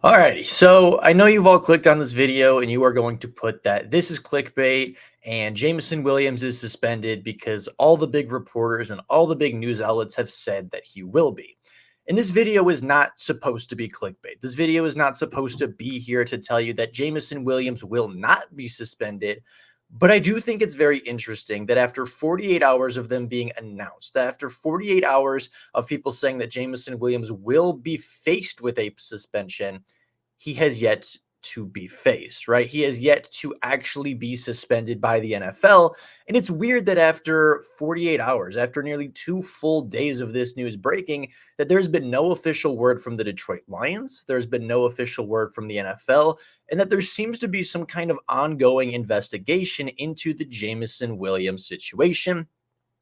Alrighty, so I know you've all clicked on this video and you are going to put that this is clickbait and Jameson Williams is suspended because all the big reporters and all the big news outlets have said that he will be. And this video is not supposed to be clickbait. This video is not supposed to be here to tell you that Jameson Williams will not be suspended. But I do think it's very interesting that after 48 hours of them being announced, that after 48 hours of people saying that Jameson Williams will be faced with a suspension, he has yet to be faced, right? He has yet to actually be suspended by the NFL. And it's weird that after 48 hours, after nearly 2 full days of this news breaking, that there's been no official word from the Detroit Lions, there's been no official word from the NFL, and that there seems to be some kind of ongoing investigation into the Jameson Williams situation.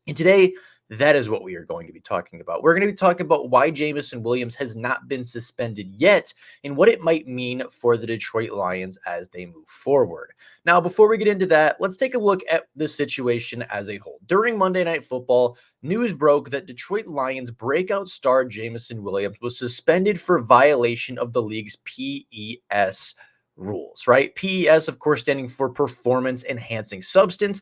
And today, that is what we are going to be talking about. We're going to be talking about why Jameson Williams has not been suspended yet and what it might mean for the Detroit Lions as they move forward. Now, before we get into that, let's take a look at the situation as a whole. During Monday Night Football, news broke that Detroit Lions breakout star Jameson Williams was suspended for violation of the league's PES rules, right? PES, of course, standing for performance enhancing substance.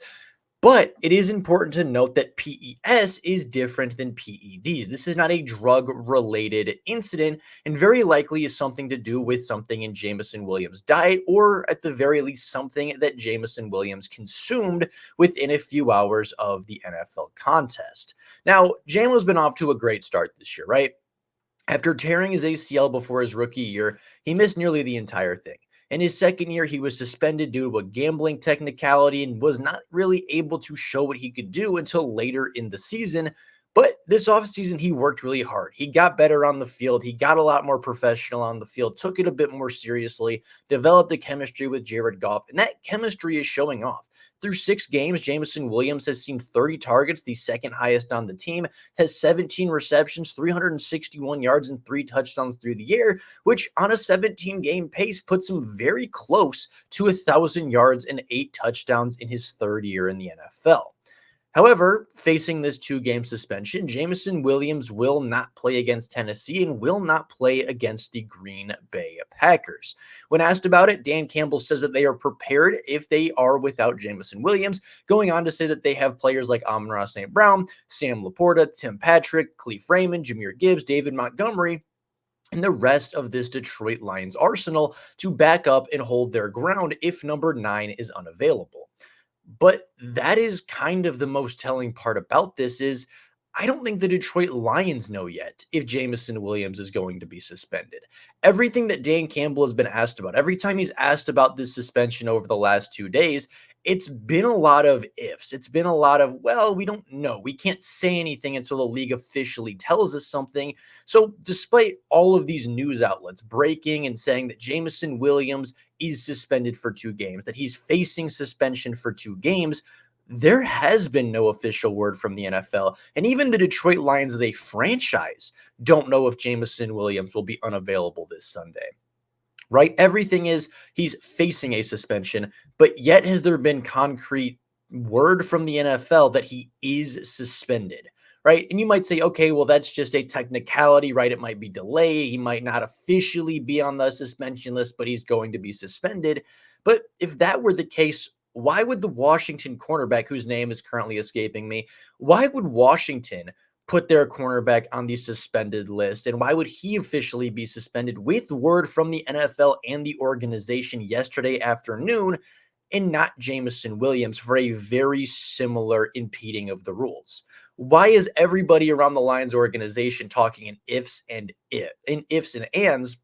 But it is important to note that PES is different than PEDs. This is not a drug-related incident and very likely is something to do with something in Jameson Williams' diet or at the very least something that Jameson Williams consumed within a few hours of the NFL contest. Now, Jamo's been off to a great start this year, right? After tearing his ACL before his rookie year, he missed nearly the entire thing. In his second year, he was suspended due to a gambling technicality and was not really able to show what he could do until later in the season. But this offseason, he worked really hard. He got better on the field. He got a lot more professional on the field, took it a bit more seriously, developed a chemistry with Jared Goff, and that chemistry is showing off. Through 6 games, Jameson Williams has seen 30 targets, the second highest on the team, has 17 receptions, 361 yards, and 3 touchdowns through the air, which on a 17-game pace puts him very close to 1,000 yards and 8 touchdowns in his third year in the NFL. However, facing this 2-game suspension, Jameson Williams will not play against Tennessee and will not play against the Green Bay Packers. When asked about it, Dan Campbell says that they are prepared if they are without Jameson Williams, going on to say that they have players like Amon-Ra St. Brown, Sam Laporta, Tim Patrick, Cleve Raymond, Jahmyr Gibbs, David Montgomery, and the rest of this Detroit Lions arsenal to back up and hold their ground if number 9 is unavailable. But that is kind of the most telling part about this is I don't think the Detroit Lions know yet if Jameson Williams is going to be suspended. Everything that Dan Campbell has been asked about, every time he's asked about this suspension over the last 2 days, it's been a lot of ifs. It's been a lot of, well, we don't know. We can't say anything until the league officially tells us something. So despite all of these news outlets breaking and saying that Jameson Williams is suspended for 2 games, that he's facing suspension for 2 games, there has been no official word from the NFL. And even the Detroit Lions as a franchise don't know if Jameson Williams will be unavailable this Sunday. Right? Everything is he's facing a suspension, but yet has there been concrete word from the NFL that he is suspended? Right? And you might say, okay, well, that's just a technicality, right? It might be delayed. He might not officially be on the suspension list, but he's going to be suspended. But if that were the case, why would the Washington cornerback, whose name is currently escaping me, why would Washington put their cornerback on the suspended list? And why would he officially be suspended with word from the NFL and the organization yesterday afternoon and not Jameson Williams for a very similar impeding of the rules? Why is everybody around the Lions organization talking in ifs and ands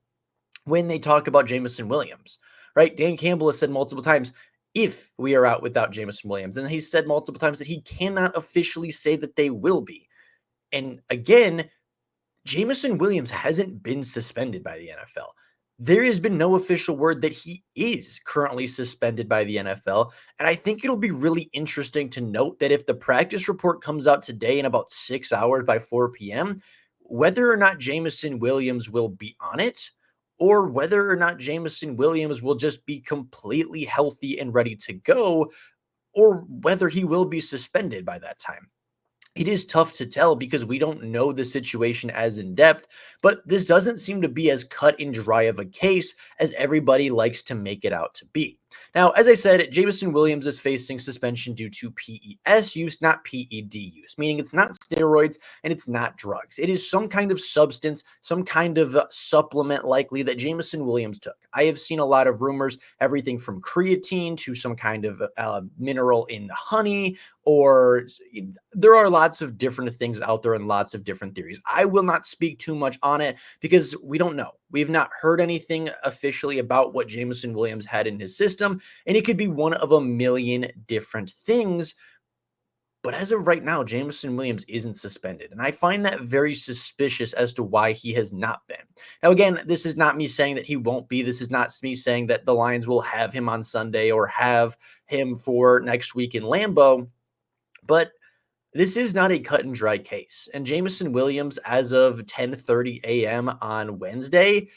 when they talk about Jameson Williams? Right? Dan Campbell has said multiple times, if we are out without Jameson Williams, and he's said multiple times that he cannot officially say that they will be. And again, Jameson Williams hasn't been suspended by the NFL. There has been no official word that he is currently suspended by the NFL. And I think it'll be really interesting to note that if the practice report comes out today in about 6 hours by 4 p.m., whether or not Jameson Williams will be on it, or whether or not Jameson Williams will just be completely healthy and ready to go, or whether he will be suspended by that time. It is tough to tell because we don't know the situation as in depth, but this doesn't seem to be as cut and dry of a case as everybody likes to make it out to be. Now, as I said, Jameson Williams is facing suspension due to PES use, not PED use, meaning it's not steroids and it's not drugs. It is some kind of substance, some kind of supplement likely that Jameson Williams took. I have seen a lot of rumors, everything from creatine to some kind of mineral in honey, or there are lots of different things out there and lots of different theories. I will not speak too much on it because we don't know. We've not heard anything officially about what Jameson Williams had in his system, and it could be one of a million different things. But as of right now, Jameson Williams isn't suspended. And I find that very suspicious as to why he has not been. Now, again, this is not me saying that he won't be. This is not me saying that the Lions will have him on Sunday or have him for next week in Lambeau. But this is not a cut and dry case. And Jameson Williams, as of 10:30 a.m. on Wednesday,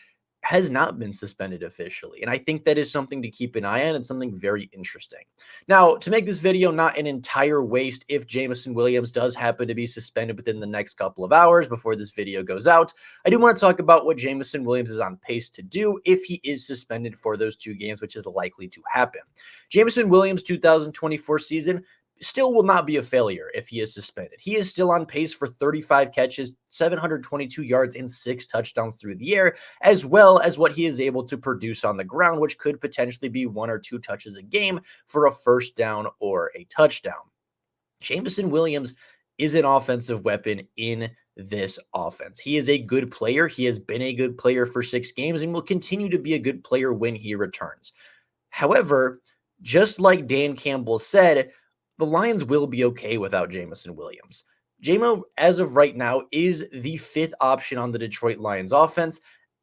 has not been suspended officially. And I think that is something to keep an eye on and something very interesting. Now, to make this video not an entire waste, if Jameson Williams does happen to be suspended within the next couple of hours before this video goes out, I do want to talk about what Jameson Williams is on pace to do if he is suspended for those 2 games, which is likely to happen. Jameson Williams' 2024 season still will not be a failure if he is suspended. He is still on pace for 35 catches, 722 yards, and 6 touchdowns through the air, as well as what he is able to produce on the ground, which could potentially be 1 or 2 touches a game for a first down or a touchdown. Jameson Williams is an offensive weapon in this offense. He is a good player. He has been a good player for 6 games and will continue to be a good player when he returns. However, just like Dan Campbell said, the Lions will be okay without Jameson Williams. JMO, as of right now, is the 5th option on the Detroit Lions offense.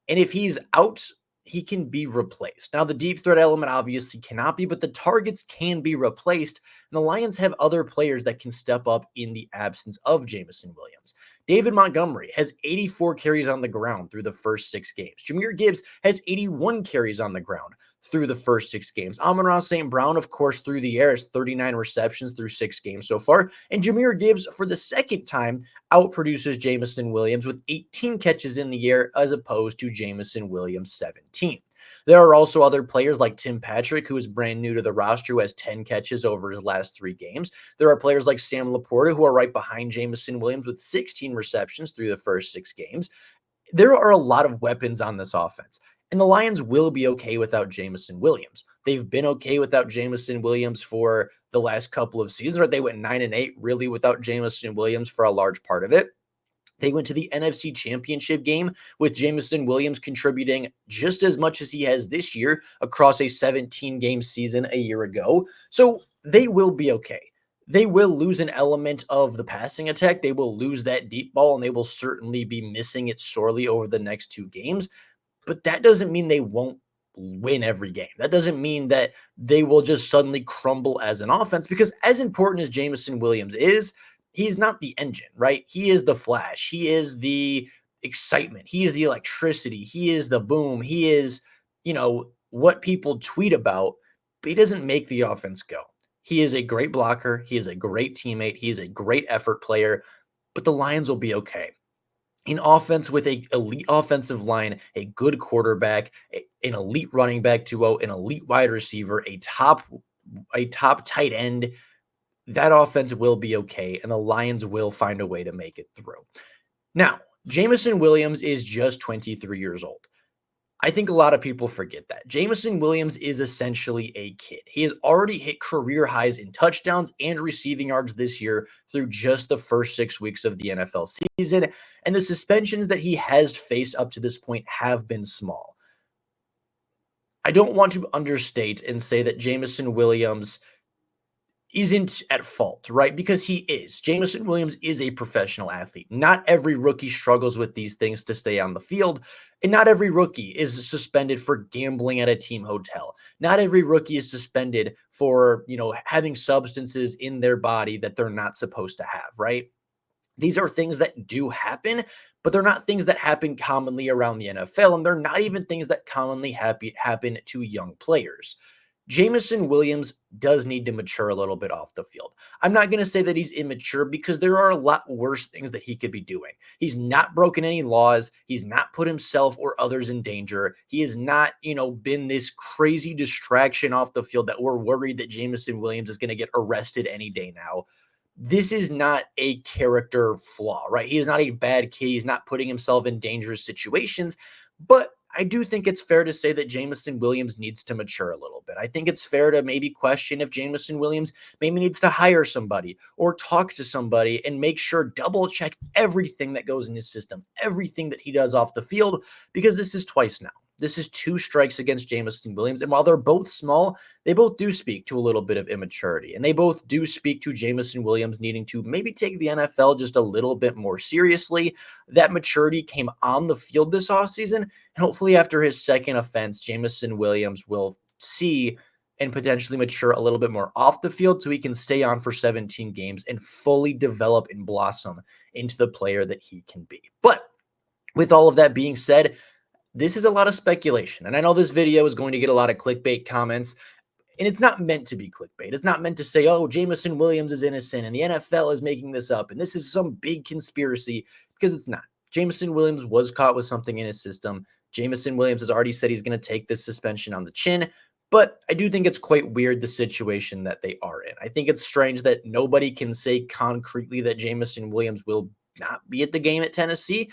And if he's out, he can be replaced. Now, the deep threat element obviously cannot be, but the targets can be replaced. And the Lions have other players that can step up in the absence of Jameson Williams. David Montgomery has 84 carries on the ground through the first 6 games. Jahmyr Gibbs has 81 carries on the ground through the first 6 games. Amon-Ra St. Brown, of course, through the air has 39 receptions through 6 games so far. And Jahmyr Gibbs, for the second time, outproduces Jameson Williams with 18 catches in the air as opposed to Jameson Williams' 17. There are also other players like Tim Patrick, who is brand new to the roster, who has 10 catches over his last 3 games. There are players like Sam Laporta, who are right behind Jameson Williams with 16 receptions through the first 6 games. There are a lot of weapons on this offense. And the Lions will be okay without Jameson Williams. They've been okay without Jameson Williams for the last couple of seasons, or they went 9-8 really without Jameson Williams for a large part of it. They went to the NFC Championship game with Jameson Williams contributing just as much as he has this year across a 17-game season a year ago. So they will be okay. They will lose an element of the passing attack. They will lose that deep ball, and they will certainly be missing it sorely over the next 2 games. But that doesn't mean they won't win every game. That doesn't mean that they will just suddenly crumble as an offense, because as important as Jameson Williams is, he's not the engine, right? He is the flash. He is the excitement. He is the electricity. He is the boom. He is, what people tweet about, but he doesn't make the offense go. He is a great blocker. He is a great teammate. He is a great effort player, but the Lions will be okay. An offense with an elite offensive line, a good quarterback, an elite running back duo, an elite wide receiver, a top tight end, that offense will be okay, and the Lions will find a way to make it through. Now, Jameson Williams is just 23 years old. I think a lot of people forget that. Jameson Williams is essentially a kid. He has already hit career highs in touchdowns and receiving yards this year through just the first 6 weeks of the NFL season, and the suspensions that he has faced up to this point have been small. I don't want to understate and say that Jameson Williams isn't at fault, right? Because he is. Jameson Williams is a professional athlete. Not every rookie struggles with these things to stay on the field, and not every rookie is suspended for gambling at a team hotel. Not every rookie is suspended for, having substances in their body that they're not supposed to have, right? These are things that do happen, but they're not things that happen commonly around the NFL, and they're not even things that commonly happen to young players. Jameson Williams does need to mature a little bit off the field. I'm not going to say that he's immature because there are a lot worse things that he could be doing. He's not broken any laws. He's not put himself or others in danger. He has not, been this crazy distraction off the field that we're worried that Jameson Williams is going to get arrested any day now. This is not a character flaw, right? He is not a bad kid. He's not putting himself in dangerous situations. But I do think it's fair to say that Jameson Williams needs to mature a little bit. I think it's fair to maybe question if Jameson Williams maybe needs to hire somebody or talk to somebody and make sure, double check everything that goes in his system, everything that he does off the field, because this is twice now. This is 2 strikes against Jameson Williams. And while they're both small, they both do speak to a little bit of immaturity. And they both do speak to Jameson Williams needing to maybe take the NFL just a little bit more seriously. That maturity came on the field this offseason. And hopefully after his second offense, Jameson Williams will see and potentially mature a little bit more off the field so he can stay on for 17 games and fully develop and blossom into the player that he can be. But with all of that being said, this is a lot of speculation. And I know this video is going to get a lot of clickbait comments, and it's not meant to be clickbait. It's not meant to say, oh, Jameson Williams is innocent and the NFL is making this up and this is some big conspiracy, because it's not. Jameson Williams was caught with something in his system. Jameson Williams has already said he's going to take this suspension on the chin, but I do think it's quite weird the situation that they are in. I think it's strange that nobody can say concretely that Jameson Williams will not be at the game at Tennessee.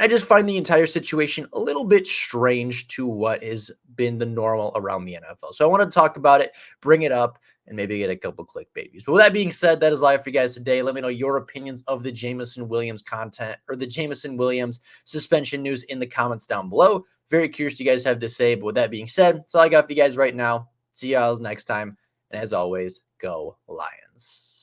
I just find the entire situation a little bit strange to what has been the normal around the NFL. So I want to talk about it, bring it up, and maybe get a couple clickbait views. But with that being said, that is live for you guys today. Let me know your opinions of the Jameson Williams content or the Jameson Williams suspension news in the comments down below. Very curious what you guys have to say. But with that being said, that's all I got for you guys right now. See you all next time. And as always, go Lions.